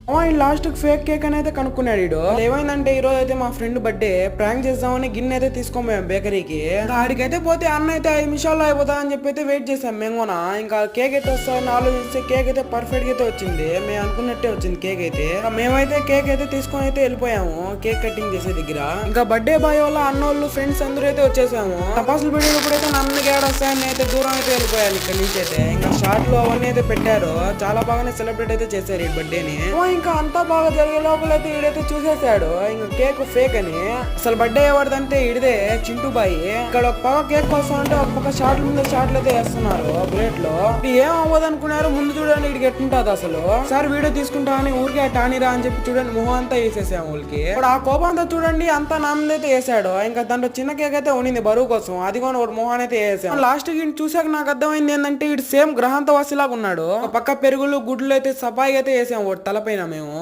Last కి fake cake అని అయితే కనుక్కున్నాడు వీడు. ఏమైందంటే ఈ రోజు అయితే మా ఫ్రెండ్ బర్త్డే ప్రాంక్ చేద్దామని గిన్నె అయితే తీసుకోపోయాం బేకరీకి. ఆడికైతే పోతే అన్న అయితే 5 నిమిషాల్లో అయిపోతా అని చెప్పి అయితే వెయిట్ చేసాం మేము కూడా. ఇంకా కేక్ అయితే వస్తాయని ఆలోచిస్తే కేక్ అయితే పర్ఫెక్ట్ గా అయితే వచ్చింది. మేము అనుకున్నట్టే వచ్చింది కేక్ అయితే. మేమైతే కేక్ అయితే తీసుకొని అయితే వెళ్ళిపోయాము కేక్ కటింగ్ చేసే దగ్గర. ఇంకా బర్త్డే బాయ్ వాళ్ళ అన్నోళ్ళు ఫ్రెండ్స్ అందరూ అయితే వచ్చేసాము. టపాసులు పెట్టేటప్పుడు అయితే నన్ను గేడ్ వస్తాయని అయితే దూరం అయితే వెళ్ళిపోయాను ఇక్కడ నుంచి అయితే. ఇంకా షార్ట్లు అవన్నీ అయితే పెట్టారు. చాలా బాగానే సెలబ్రేట్ అయితే చేశారు ఈ బర్త్డేని. ఇంకా అంతా బాగా జరిగే లోపల అయితే ఈడైతే చూసేసాడు ఇంకా కేక్ ఫేక్ అని. అసలు బర్త్డే ఎవరిదంటే ఇడిదే చింటూ బాయ్. ఇక్కడ ఒక పక్క కేక్ వస్తా అంటే ఒక పక్క షార్ట్ల మీద షార్ట్లు అయితే వేస్తున్నారు ప్లేట్ లో. ఏం అవ్వదు అనుకున్నారు. ముందు చూడండి ఇడికి ఎట్టుంటది అసలు. సార్ వీడియో తీసుకుంటా అని ఊరికే టానీరా అని చెప్పి చూడండి మొహం అంతా వేసేసాము వాళ్ళకి. ఇప్పుడు ఆ కోపం అంతా చూడండి అంతా నా మీద అయితే వేసాడు. ఇంకా దాంట్లో చిన్న కేక్ అయితే ఉండింది బరువు కోసం. అది కూడా ఒక మొహాన్ అయితే వేసాం. లాస్ట్ కి చూసాక నాకు అర్థమైంది ఏంటంటే ఇటు సేమ్ గ్రహాంత వాసిలాగా ఉన్నాడు. ఒక పక్క పెరుగులు గుడ్లు అయితే సఫాయి అయితే వేసాము తలపైన మేము.